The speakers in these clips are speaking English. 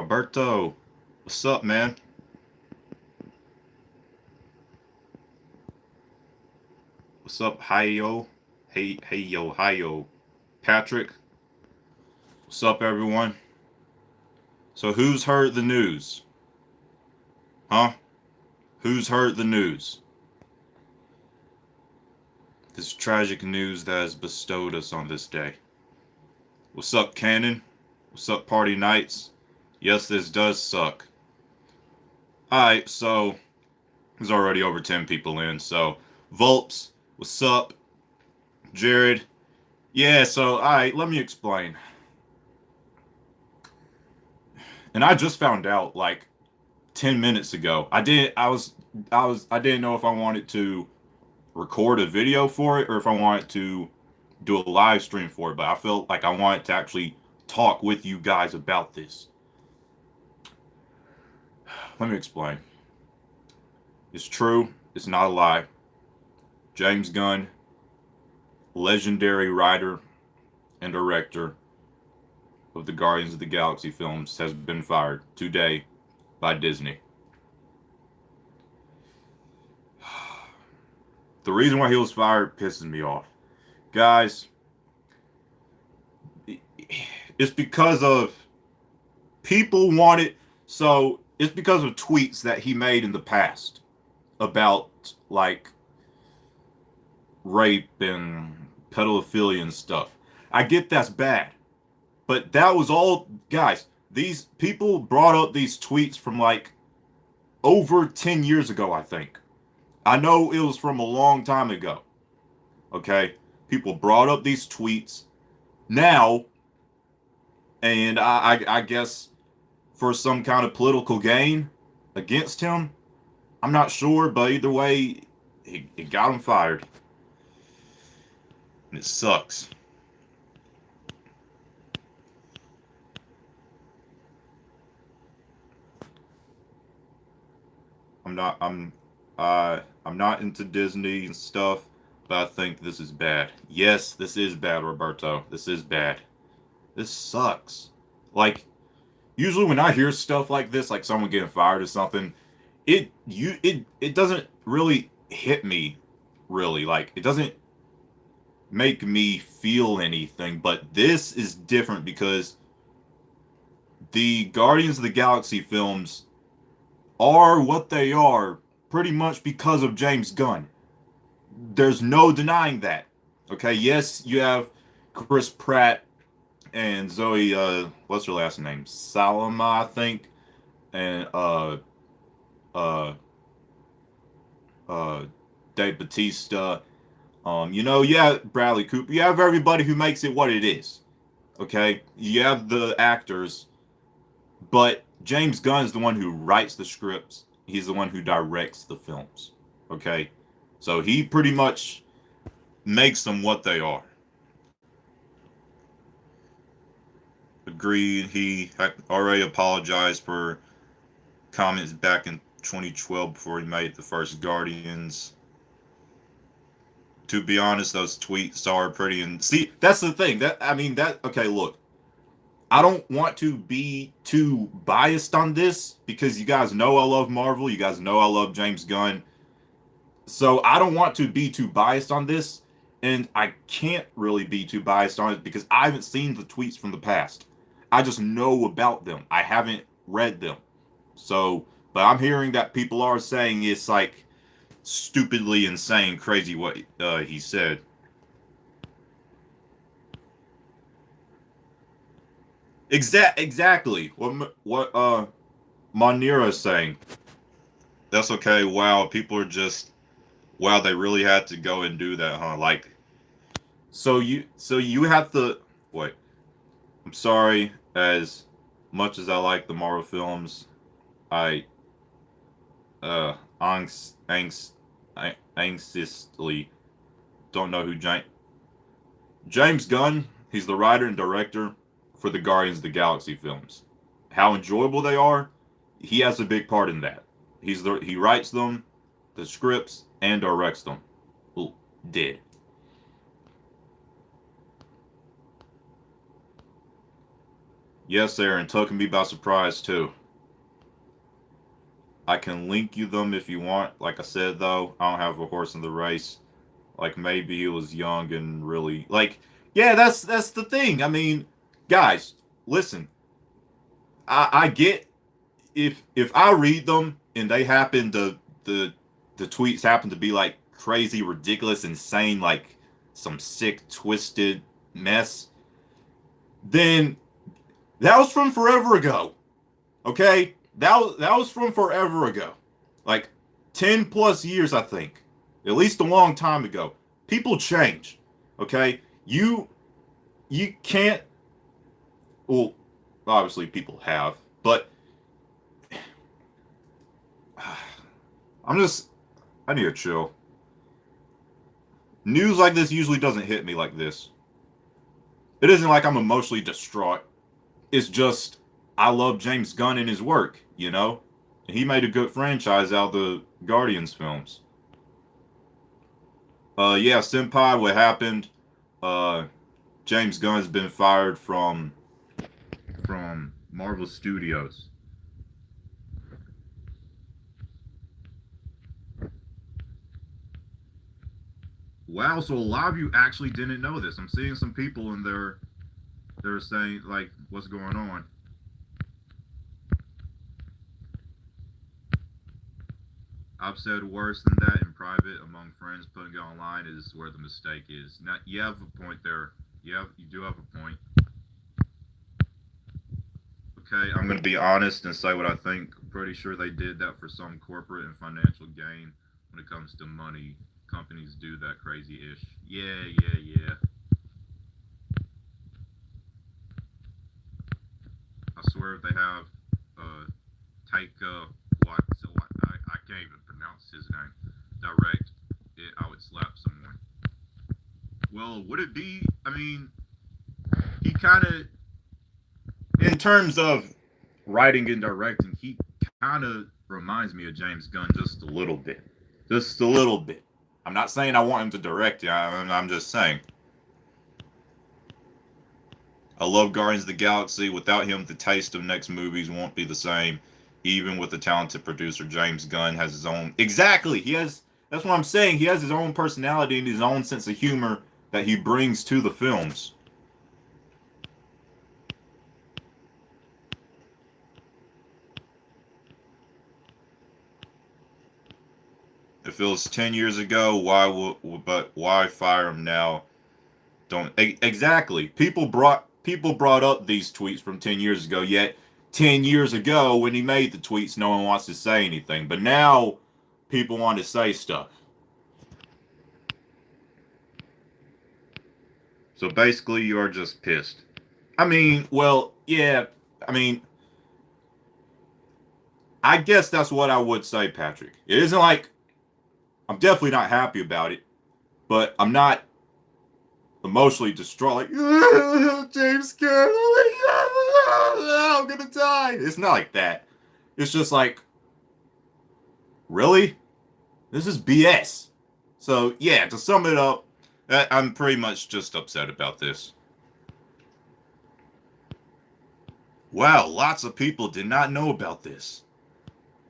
Roberto, what's up, man? What's up, hi yo? Hey yo, hi yo. Patrick, what's up, everyone? So, who's heard the news? Huh? Who's heard the news? This tragic news that has bestowed us on this day. What's up, Cannon? What's up, Party Nights? Yes, this does suck. Alright, so there's already over 10 people in. So, Volps, what's up? Jared, yeah, so, alright, let me explain. And I just found out like 10 minutes ago. I didn't know if I wanted to record a video for it or if I wanted to do a live stream for it, but I felt like I wanted to actually talk with you guys about this. Let me explain. It's true, it's not a lie. James Gunn, legendary writer and director of the Guardians of the Galaxy films, has been fired today by Disney. The reason why he was fired pisses me off. Guys, it's because of people wanted, so it's because of tweets that he made in the past about like rape and pedophilia and stuff. I get that's bad, but that was all, guys. These people brought up these tweets from like over 10 years ago, I think. I know it was from a long time ago. Okay? People brought up these tweets now, and I guess for some kind of political gain against him. I'm not sure, but either way, it got him fired. And it sucks. I'm not I'm not into Disney and stuff, but I think this is bad. Yes, this is bad, Roberto. This is bad. This sucks. Like usually when I hear stuff like this, like someone getting fired or something, it doesn't really hit me really. Like it doesn't make me feel anything, but this is different because the Guardians of the Galaxy films are what they are pretty much because of James Gunn. There's no denying that. Okay, yes, you have Chris Pratt and Zoe what's her last name? Salama, I think, and uh uh Dave Batista. Yeah, Bradley Cooper. You have everybody who makes it what it is. Okay? You have the actors, but James Gunn is the one who writes the scripts. He's the one who directs the films. Okay? So he pretty much makes them what they are. Agreed. He had already apologized for comments back in 2012 before he made the first Guardians. To be honest, those tweets are pretty. And see, that's the thing. Okay, look, I don't want to be too biased on this because you guys know I love Marvel. You guys know I love James Gunn. So I don't want to be too biased on this. And I can't really be too biased on it because I haven't seen the tweets from the past. I just know about them. I haven't read them. So, but I'm hearing that people are saying it's like stupidly insane, crazy what he said. Exactly. What Monira is saying. That's okay. Wow, people are just wow. They really had to go and do that, huh? Like, so you have to wait. I'm sorry. As much as I like the Marvel films, I anxiously don't know who James Gunn. He's the writer and director for the Guardians of the Galaxy films. How enjoyable they are, he has a big part in that. He writes them, the scripts, and directs them. Ooh, did. Yes, Aaron, took me by surprise too. I can link you them if you want. Like I said though, I don't have a horse in the race. Like maybe he was young and really like yeah, that's the thing. I mean, guys, listen. I get if I read them and they happen to the tweets happen to be like crazy, ridiculous, insane, like some sick, twisted mess, then that was from forever ago. Okay? That was from forever ago. Like 10 plus years, I think. At least a long time ago. People change. Okay? You can't well, obviously people have, but I'm just I need to chill. News like this usually doesn't hit me like this. It isn't like I'm emotionally distraught. It's just I love James Gunn and his work, you know? He made a good franchise out of the Guardians films. Yeah, Senpai, what happened? Uh James Gunn's been fired from Marvel Studios. Wow, so a lot of you actually didn't know this. I'm seeing some people and they're saying like what's going on. I've said worse than that in private among friends. Putting it online is where the mistake is. Now you have a point there. You do have a point. Okay, I'm gonna be honest and say what I think. Pretty sure they did that for some corporate and financial gain. When it comes to money, companies do that crazy ish. Yeah. I swear if they have Taika what so I can't even pronounce his name. Direct it, I would slap someone. Well, would it be? I mean, he kind of, in terms of writing and directing, he kind of reminds me of James Gunn just a little bit. Just a little bit. I'm not saying I want him to direct it. I'm just saying. I love Guardians of the Galaxy. Without him, the taste of next movies won't be the same. Even with the talented producer, James Gunn has his own. Exactly. He has. That's what I'm saying. He has his own personality and his own sense of humor that he brings to the films. If it was 10 years ago, why fire him now? Don't exactly. People brought up these tweets from 10 years ago. Yet 10 years ago, when he made the tweets, no one wants to say anything. But now, people want to say stuff. So basically, you're just pissed. I mean, well, yeah. I mean, I guess that's what I would say, Patrick. It isn't like I'm definitely not happy about it, but I'm not emotionally distraught. Like James Gunn, oh my God, I'm gonna die. It's not like that. It's just like, really, this is BS. So yeah, to sum it up, I'm pretty much just upset about this. Wow, lots of people did not know about this.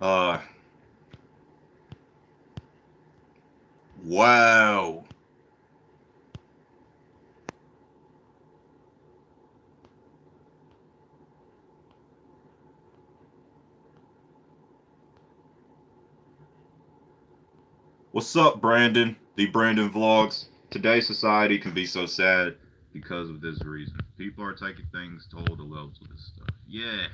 Uh, wow. What's up, Brandon? The Brandon Vlogs. Today's society can be so sad because of this reason. People are taking things to whole the levels of this stuff. Yeah.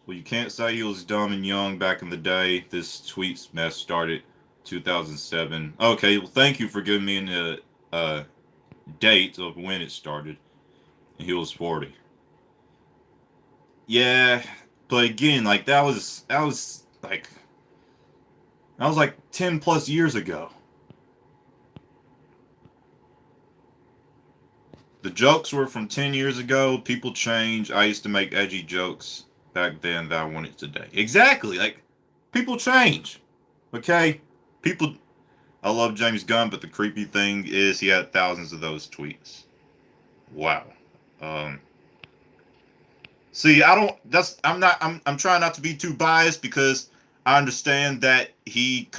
Well, you can't say he was dumb and young back in the day. This tweet mess started 2007. Okay, well, thank you for giving me a date of when it started. He was 40. Yeah, but again, like that was like 10 plus years ago. The jokes were from 10 years ago. People change. I used to make edgy jokes back then that I wanted today. Exactly. Like, people change. Okay? People, I love James Gunn, but the creepy thing is he had thousands of those tweets. Wow. Um, See, I don't. That's. I'm not. I'm trying not to be too biased because I understand that he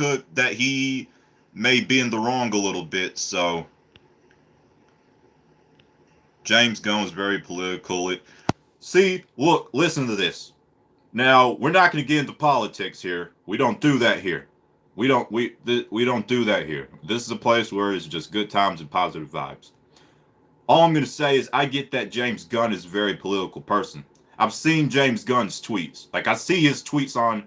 may be in the wrong a little bit. So James Gunn was very political. See, look, listen to this. Now we're not going to get into politics here. We don't do that here. We don't do that here. This is a place where it's just good times and positive vibes. All I'm going to say is I get that James Gunn is a very political person. I've seen James Gunn's tweets. Like I see his tweets on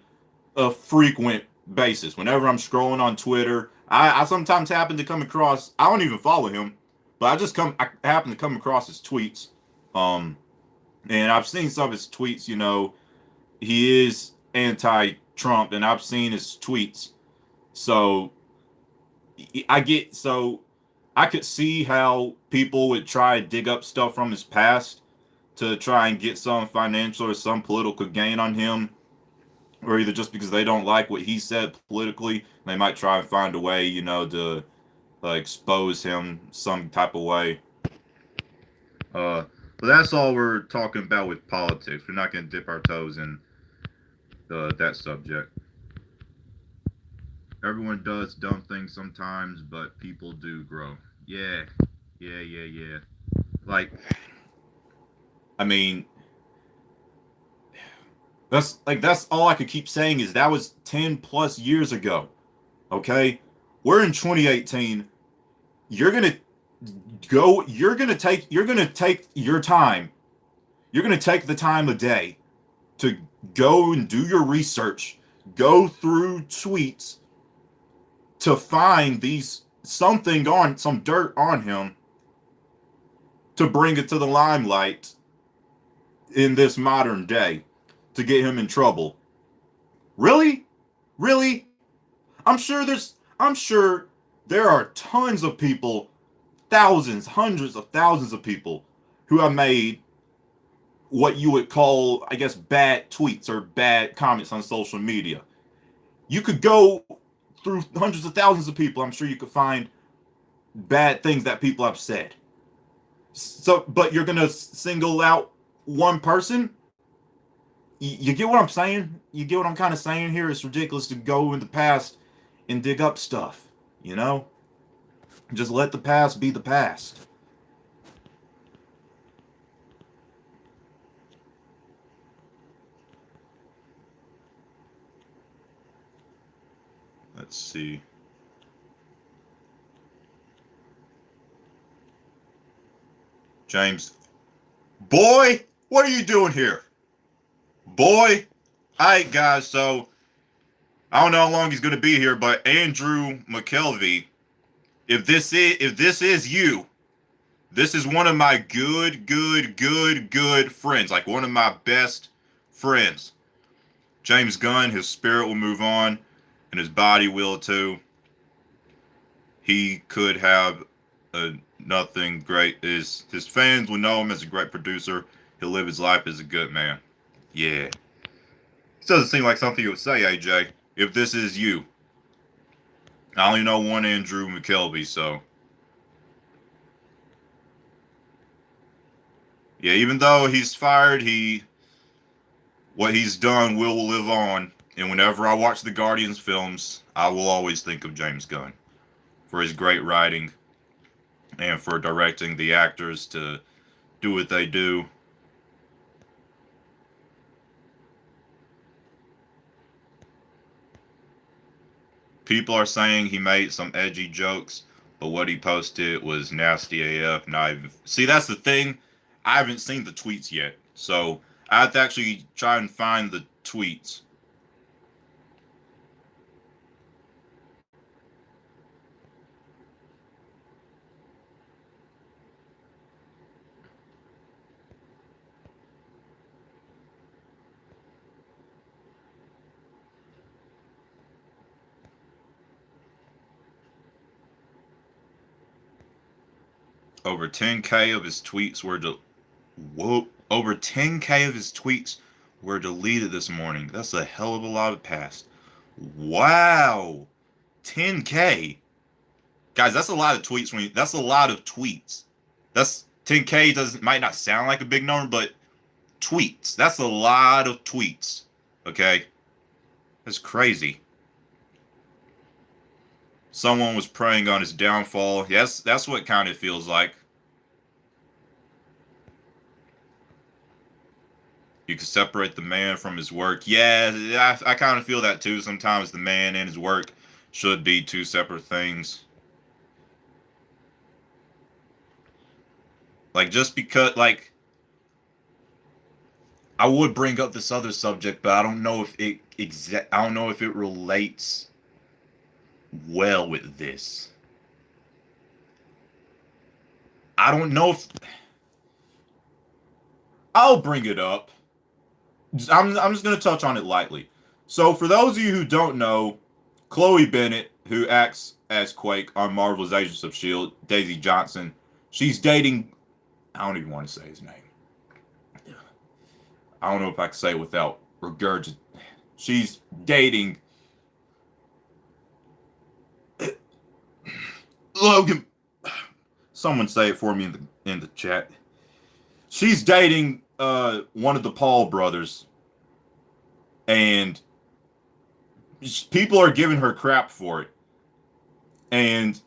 a frequent basis. Whenever I'm scrolling on Twitter, I sometimes happen to come across. I don't even follow him, but I happen to come across his tweets. Um, and I've seen some of his tweets. You know, he is anti-Trump, and I've seen his tweets. So I could see how people would try to dig up stuff from his past to try and get some financial or some political gain on him, or either just because they don't like what he said politically, they might try and find a way, you know, to expose him some type of way. But that's all we're talking about with politics. We're not going to dip our toes in that subject. Everyone does dumb things sometimes, but people do grow. Yeah, yeah. Like, I mean, that's all I could keep saying is that was 10 plus years ago. Okay? We're in 2018. You're going to you're going to take your time. You're going to take the time a day to go and do your research, go through tweets to find these something on some dirt on him to bring it to the limelight in this modern day to get him in trouble. Really? Really? I'm sure there are tons of people, thousands, hundreds of thousands of people who have made what you would call, I guess, bad tweets or bad comments on social media. You could go through hundreds of thousands of people. I'm sure you could find bad things that people have said. So, but you're gonna single out one person. You get what I'm saying? You get what I'm kind of saying here? It's ridiculous to go in the past and dig up stuff. You know, just let the past be the past. Let's see. James, boy, what are you doing here? Boy, all right, guys. So I don't know how long he's going to be here, but Andrew McKelvey, if this is you, this is one of my good friends, like one of my best friends. James Gunn, his spirit will move on, and his body will too. He could have nothing great. His fans will know him as a great producer. He'll live his life as a good man. Yeah, this doesn't seem like something you would say, AJ. If this is you, I only know one Andrew McKelvey, so yeah. Even though he's fired, he what he's done will live on. And whenever I watch the Guardians films, I will always think of James Gunn for his great writing and for directing the actors to do what they do. People are saying he made some edgy jokes, but what he posted was nasty AF. Not even see that's the thing. I haven't seen the tweets yet, so I have to actually try and find the tweets. Over 10K of his tweets were whoa, over 10K of his tweets were deleted this morning. That's a hell of a lot of past. Wow. 10K. Guys, that's a lot of tweets. That's a lot of tweets. That's 10K might not sound like a big number, but tweets. That's a lot of tweets. Okay? That's crazy. Someone was preying on his downfall. Yes, that's what kind of feels like. You can separate the man from his work. Yeah, I kind of feel that too. Sometimes the man and his work should be two separate things. Like, just because, like, I would bring up this other subject, but I don't know if I don't know if it relates well with this. I don't know if I'll bring it up. I'm just gonna touch on it lightly. So for those of you who don't know, Chloe Bennett, who acts as Quake on Marvel's Agents of Shield, Daisy Johnson, she's dating. I don't even want to say his name. I don't know if I can say it without regurgitating. She's dating Logan. Someone say it for me in the chat. She's dating one of the Paul brothers, and people are giving her crap for it. And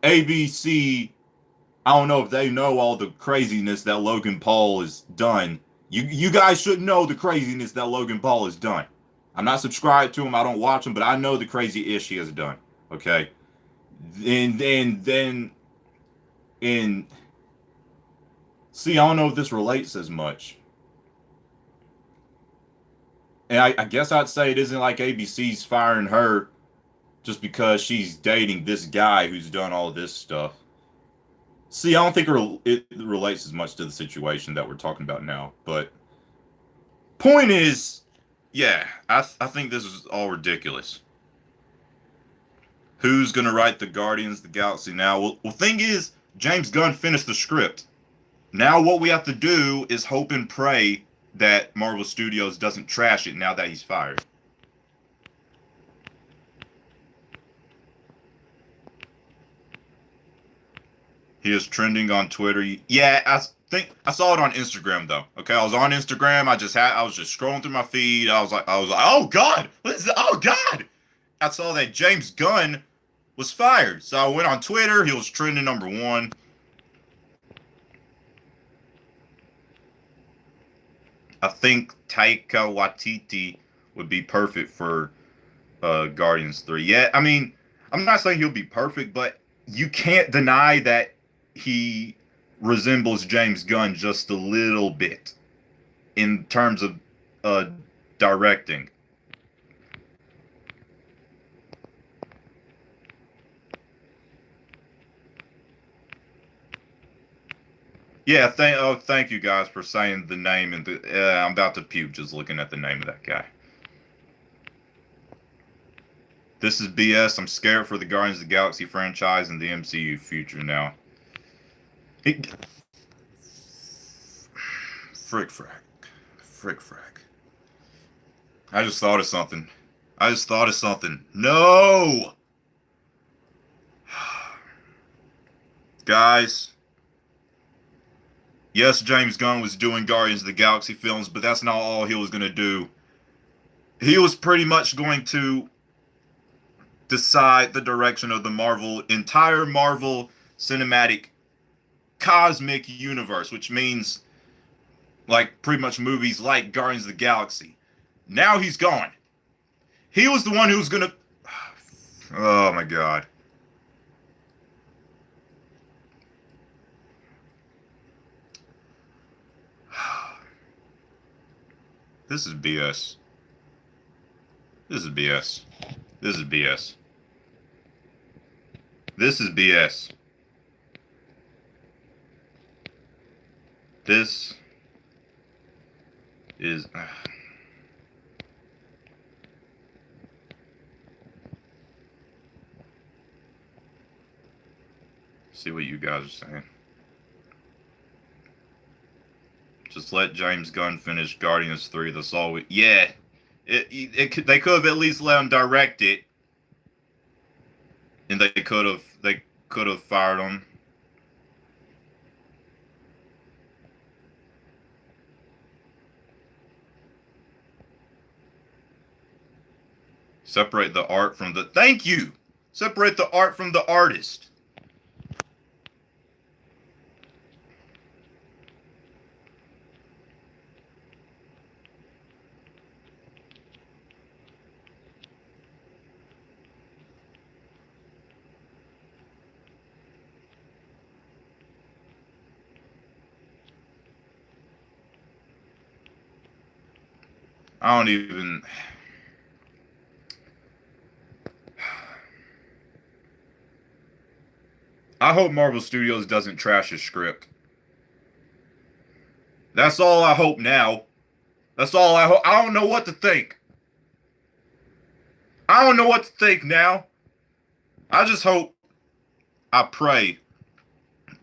ABC, I don't know if they know all the craziness that Logan Paul has done. You guys should know the craziness that Logan Paul has done. I'm not subscribed to him. I don't watch him, but I know the crazy ish he has done. Okay, and then see, I don't know if this relates as much. And I guess I'd say it isn't like ABC's firing her just because she's dating this guy who's done all this stuff. See, I don't think it relates as much to the situation that we're talking about now. But point is, yeah, I think this is all ridiculous. Who's gonna write the Guardians of the Galaxy now? Well, thing is, James Gunn finished the script. Now what we have to do is hope and pray that Marvel Studios doesn't trash it now that he's fired. He is trending on Twitter. Yeah, I think I saw it on Instagram though. Okay, I was on Instagram. I was just scrolling through my feed. I was like, oh God, what is it? Oh God! I saw that James Gunn was fired. So I went on Twitter. He was trending #1. I think Taika Waititi would be perfect for Guardians 3. Yeah, I mean, I'm not saying he'll be perfect, but you can't deny that he resembles James Gunn just a little bit in terms of directing. Yeah, thank you guys for saying the name. And I'm about to puke just looking at the name of that guy. This is BS. I'm scared for the Guardians of the Galaxy franchise and the MCU future now. Frick frack. I just thought of something. No! Guys. Yes, James Gunn was doing Guardians of the Galaxy films, but that's not all he was going to do. He was pretty much going to decide the direction of the entire Marvel cinematic cosmic universe, which means like pretty much movies like Guardians of the Galaxy. Now he's gone. He was the one who was going to... Oh my God. This is BS. This is BS. This is BS. This is BS. This is... See what you guys are saying. Just let James Gunn finish Guardians 3. That's all we... Yeah. They could have at least let him direct it. and they could have fired him. Separate the art from the thank you. Separate the art from the artist. I don't even. I hope Marvel Studios doesn't trash his script. That's all I hope now. That's all I hope. I don't know what to think. I don't know what to think now. I just hope, I pray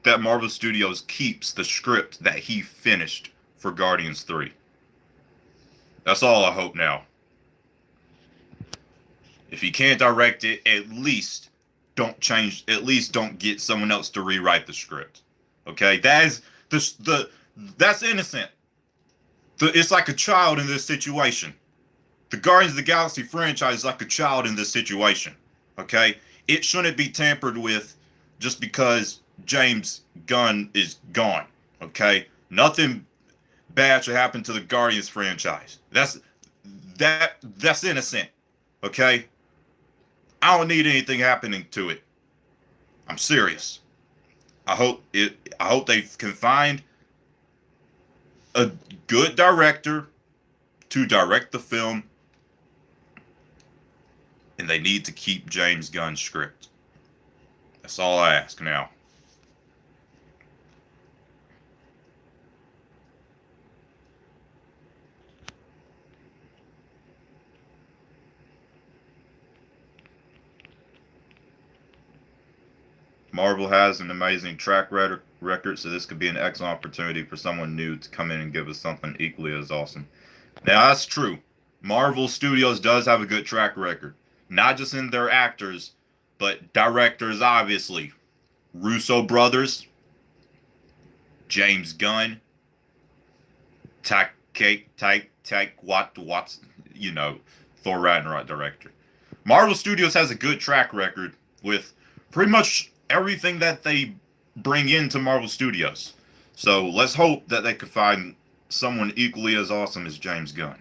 that Marvel Studios keeps the script that he finished for Guardians 3. That's all I hope now. If he can't direct it, at least don't change, at least don't get someone else to rewrite the script. Okay? That is the that's innocent. It's like a child in this situation. The Guardians of the Galaxy franchise is like a child in this situation. Okay? It shouldn't be tampered with just because James Gunn is gone. Okay? Nothing bad should happen to the Guardians franchise. That's innocent. Okay? I don't need anything happening to it. I'm serious. I hope they can find a good director to direct the film, and they need to keep James Gunn's script. That's all I ask now. Marvel has an amazing track record, so this could be an excellent opportunity for someone new to come in and give us something equally as awesome. Now, that's true. Marvel Studios does have a good track record, not just in their actors, but directors, obviously. Russo brothers, James Gunn, Watts, you know, Thor Ragnarok director. Marvel Studios has a good track record with pretty much everything that they bring into Marvel Studios. So let's hope that they could find someone equally as awesome as James Gunn.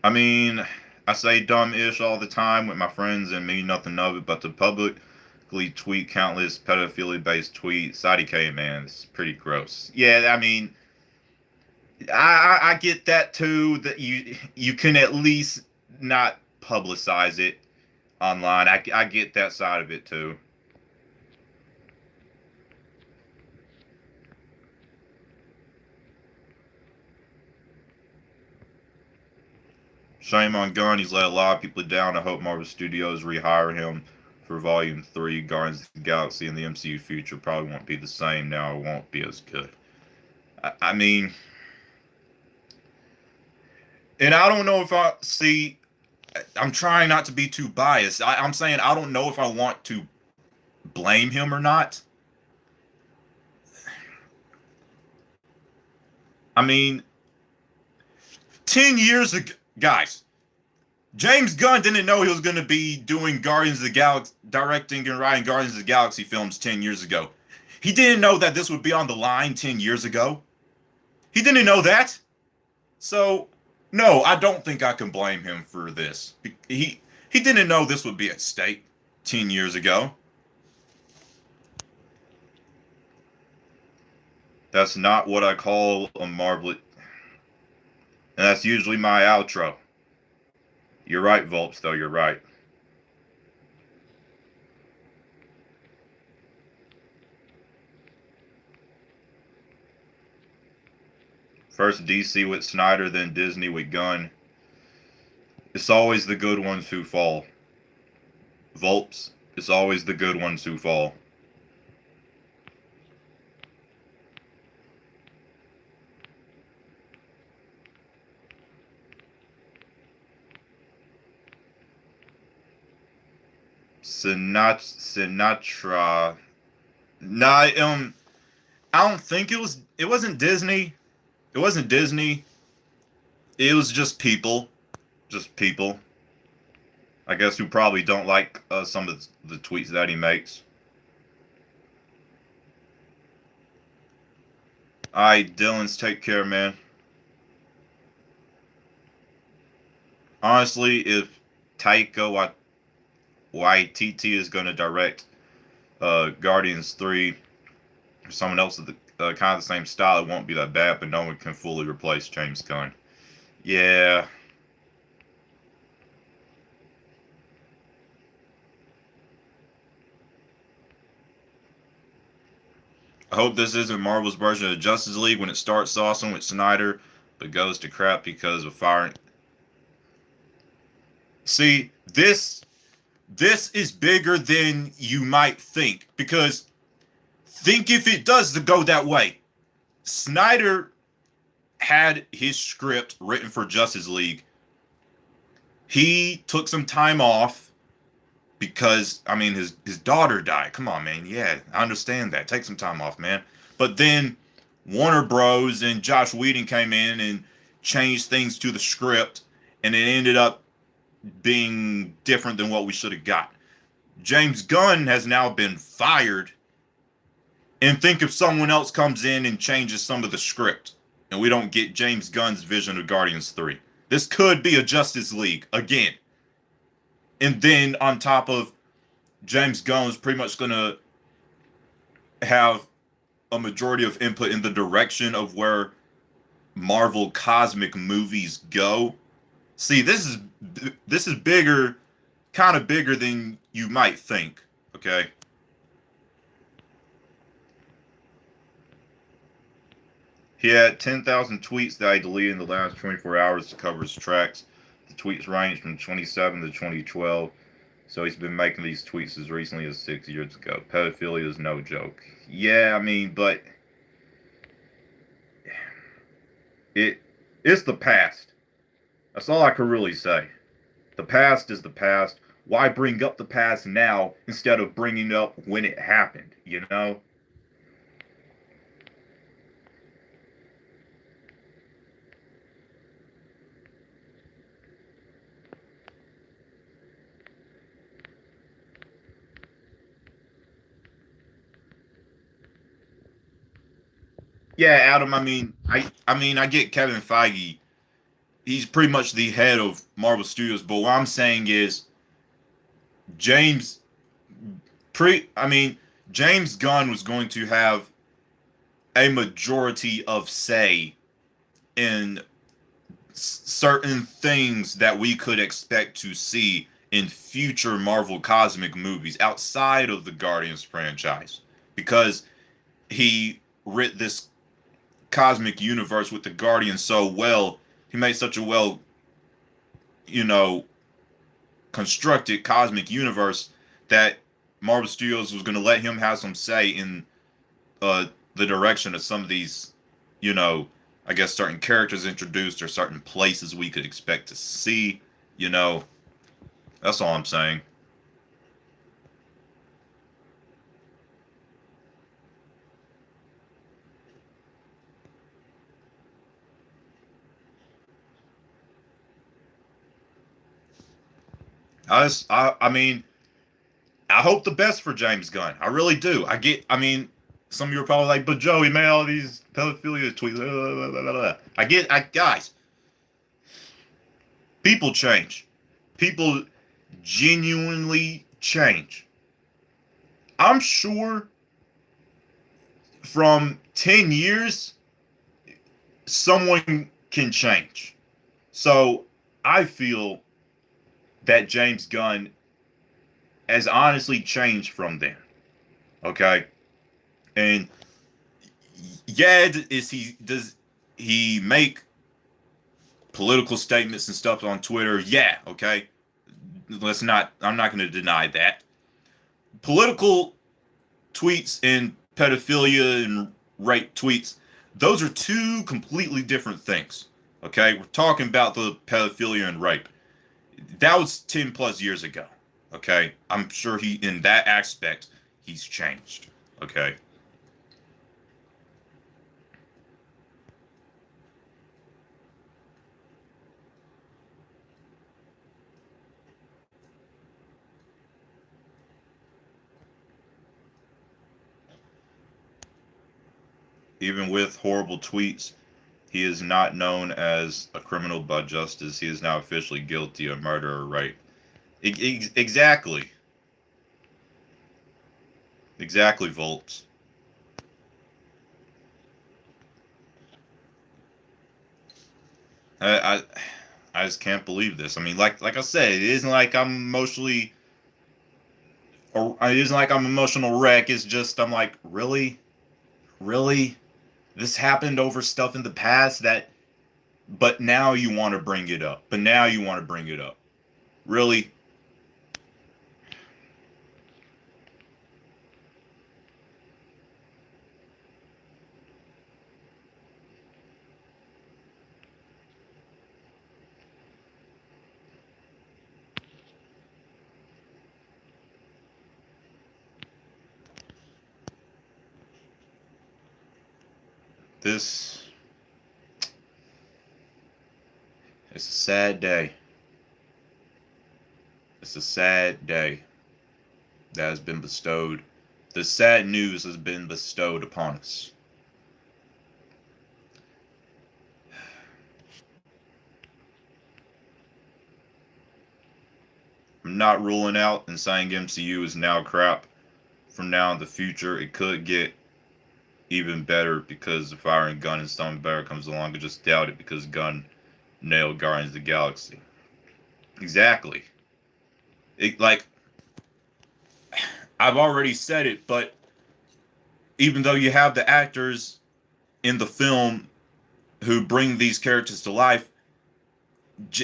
I mean, I say dumb ish all the time with my friends and mean nothing of it, but to publicly tweet countless pedophilia based tweets, IDK, man, it's pretty gross. Yeah, I mean, I get that too, that you can at least not publicize it online. I get that side of it too. Shame on Gunn. He's let a lot of people down. I hope Marvel Studios rehire him for Volume 3. Guardians of the Galaxy in the MCU future probably won't be the same now. It won't be as good. I mean, and I don't know if I see. I'm trying not to be too biased. I'm saying I don't know if I want to blame him or not. I mean, 10 years ago, guys, James Gunn didn't know he was going to be doing Guardians of the Galaxy, directing and writing Guardians of the Galaxy films 10 years ago. He didn't know that this would be on the line 10 years ago. He didn't know that. So, no, I don't think I can blame him for this. He didn't know this would be at stake 10 years ago. That's not what I call a Marvel. And that's usually my outro. You're right, Volps, though. You're right. First DC with Snyder, then Disney with Gunn. It's always the good ones who fall. Volps, it's always the good ones who fall. Sinatra. Nah, I don't think it was. It wasn't Disney. It wasn't Disney. It was just people. Just people. I guess who probably don't like some of the tweets that he makes. All right, Dylan's take care, man. Honestly, if Taika Waititi is going to direct Guardians 3 or someone else with the kind of the same style, it won't be that bad, but no one can fully replace James Gunn. Yeah. I hope this isn't Marvel's version of Justice League when it starts awesome with Snyder, but goes to crap because of firing. See, this is bigger than you might think because think if it does to go that way. Snyder had his script written for Justice League. He took some time off because I mean his daughter died. Come on, man. Yeah, I understand that. Take some time off, man. But then Warner Bros. And Josh Whedon came in and changed things to the script, and it ended up being different than what we should have got. James Gunn has now been fired, and think if someone else comes in and changes some of the script, and we don't get James Gunn's vision of Guardians 3. This could be a Justice League again. And then on top of James Gunn's pretty much going to have a majority of input in the direction of where Marvel cosmic movies go. See, this is bigger, kind of bigger than you might think. Okay. He had 10,000 tweets that I deleted in the last 24 hours to cover his tracks. The tweets range from 2017 to 2012, so he's been making these tweets as recently as 6 years ago. Pedophilia is no joke. Yeah, I mean, but it's the past. That's all I can really say. The past is the past. Why bring up the past now instead of bringing it up when it happened, you know? Yeah, Adam, I mean I get Kevin Feige. He's pretty much the head of Marvel Studios, but what I'm saying is James I mean James Gunn was going to have a majority of say in certain things that we could expect to see in future Marvel cosmic movies outside of the Guardians franchise because he writ this cosmic universe with the Guardians so well. He made such a well, you know, constructed cosmic universe that Marvel Studios was going to let him have some say in the direction of some of these, you know, I guess certain characters introduced or certain places we could expect to see. You know, that's all I'm saying. I mean, I hope the best for James Gunn. I really do. I mean, some of you are probably like, but Joey made all these pedophilia tweets. Blah, blah, blah, blah. Guys, people change. People genuinely change. I'm sure from 10 years, someone can change. So I feel that James Gunn has honestly changed from then. Okay. And yeah, does he make political statements and stuff on Twitter? Yeah, okay. I'm not going to deny that. Political tweets and pedophilia and rape tweets, those are two completely different things. Okay? We're talking about the pedophilia and rape. That was 10 plus years ago. Okay, I'm sure he in that aspect he's changed. Okay, even with horrible tweets, he is not known as a criminal by justice. He is now officially guilty of murder or rape. Exactly, exactly, Volts. I, I I just can't believe this. I mean, like I said, it isn't like I'm emotionally, or it isn't like I'm an emotional wreck. It's just I'm like, really, really, this happened over stuff in the past that, but now you want to bring it up. But now you want to bring it up. Really, this it's a sad day. It's a sad day that has been bestowed. The sad news has been bestowed upon us. I'm not ruling out and saying MCU is now crap. From now in the future, it could get even better because if Iron Gunn and something better comes along, I just doubt it because Gunn nailed Guardians of the Galaxy. Exactly. Like I've already said it, but even though you have the actors in the film who bring these characters to life,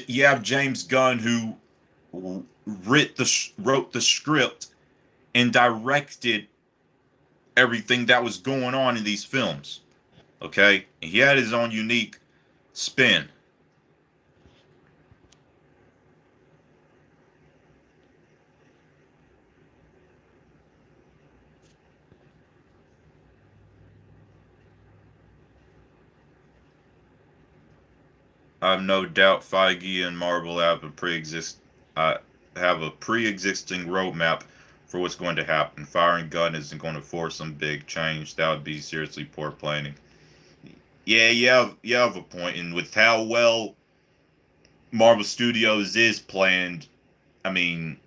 you have James Gunn who wrote the script and directed everything that was going on in these films. Okay, and he had his own unique spin. I have no doubt Feige and Marvel have a pre-existing roadmap for what's going to happen. Firing Gun isn't going to force some big change. That would be seriously poor planning. Yeah, you have a point. And with how well Marvel Studios is planned, I mean,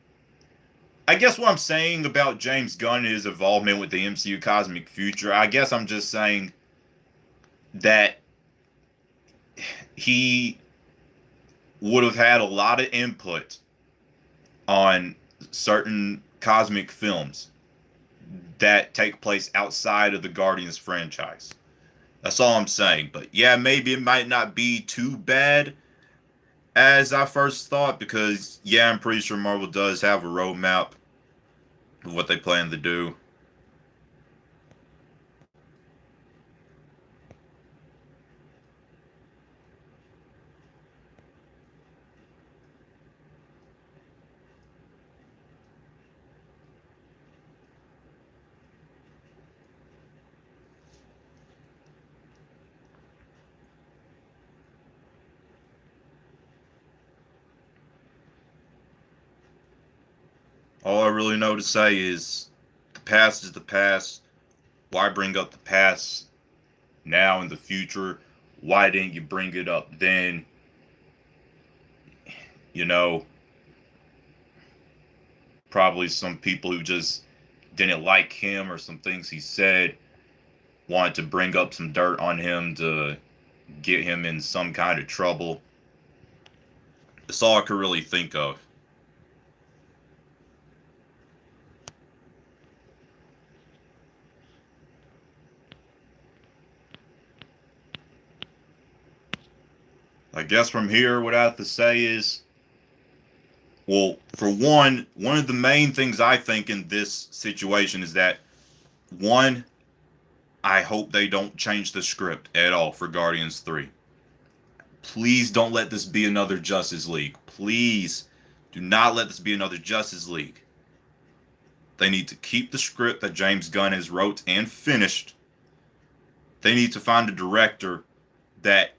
I guess what I'm saying about James Gunn and his involvement with the MCU Cosmic Future, I guess I'm just saying that he would have had a lot of input on certain cosmic films that take place outside of the Guardians franchise. That's all I'm saying. But yeah, maybe it might not be too bad as I first thought because yeah, I'm pretty sure Marvel does have a roadmap of what they plan to do. All I really know to say is the past is the past. Why bring up the past now in the future? Why didn't you bring it up then? You know, probably some people who just didn't like him or some things he said wanted to bring up some dirt on him to get him in some kind of trouble. That's all I could really think of. I guess from here, what I have to say is, well, for one of the main things I think in this situation is that one, I hope they don't change the script at all for Guardians 3. Please don't let this be another Justice League. Please Do not let this be another Justice League. They need to keep the script that James Gunn has wrote and finished. They need to find a director that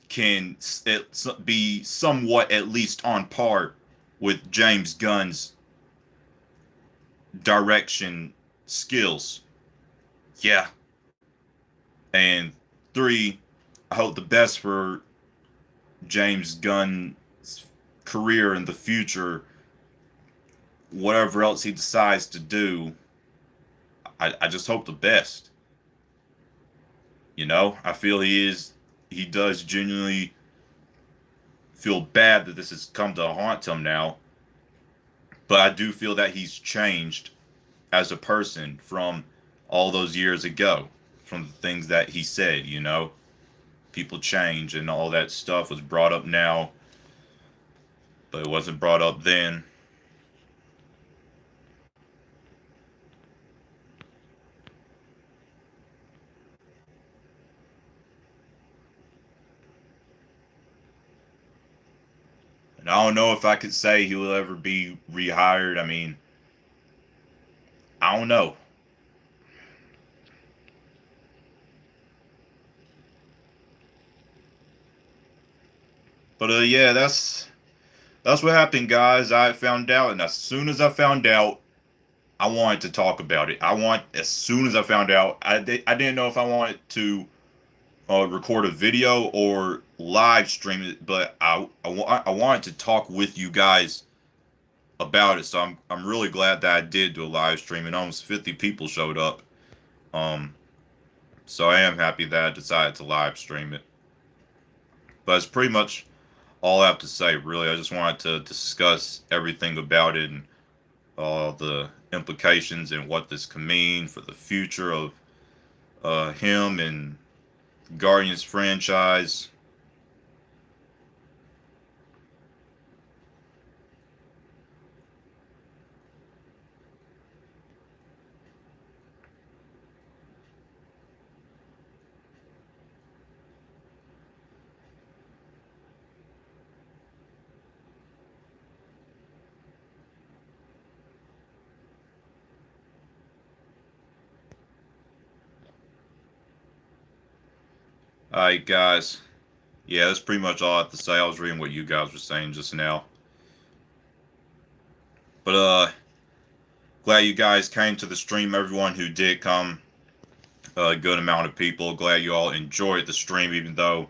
can be somewhat at least on par with James Gunn's direction skills. Yeah. And three, I hope the best for James Gunn's career in the future. Whatever else he decides to do, I just hope the best. I feel he does genuinely feel bad that this has come to haunt him now. But I do feel that he's changed as a person from all those years ago, from the things that he said. People change and all that stuff was brought up now, but it wasn't brought up then. And I don't know if I could say he will ever be rehired. I mean, I don't know. But yeah, that's what happened, guys. I found out, and as soon as I found out, I wanted to talk about it. As soon as I found out, I didn't know if I wanted to record a video or live stream it, but I wanted to talk with you guys about it. So I'm really glad that I did do a live stream, and almost 50 people showed up. Um, so I am happy that I decided to live stream it. But it's pretty much all I have to say, really. I just wanted to discuss everything about it and all the implications and what this can mean for the future of him and Guardians franchise. Alright, guys. Yeah, that's pretty much all I have to say. I was reading what you guys were saying just now. But glad you guys came to the stream. Everyone who did come, a good amount of people. Glad you all enjoyed the stream, even though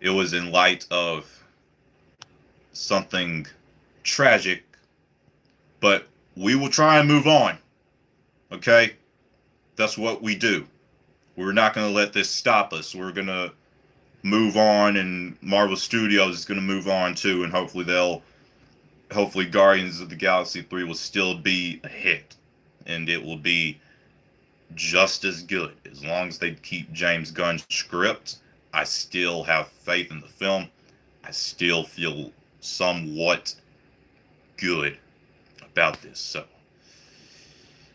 it was in light of something tragic. But we will try and move on. Okay? That's what we do. We're not going to let this stop us. We're going to move on, and Marvel Studios is going to move on too, and hopefully Guardians of the Galaxy 3 will still be a hit, and it will be just as good as long as they keep James Gunn's script. I still have faith in the film. I still feel somewhat good about this. So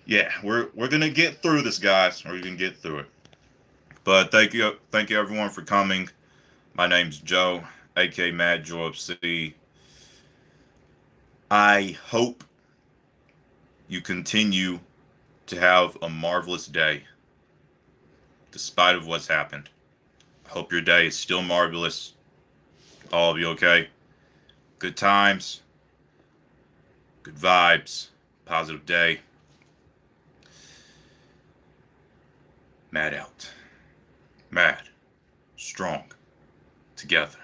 yeah, we're gonna get through this, guys. We're gonna get through it. But thank you everyone for coming. My name's Joe, aka Mad Joe of C. I hope you continue to have a marvelous day, despite of what's happened. I hope your day is still marvelous. All of you, okay? Good times, good vibes, positive day. Mad out. Mad. Strong. Together.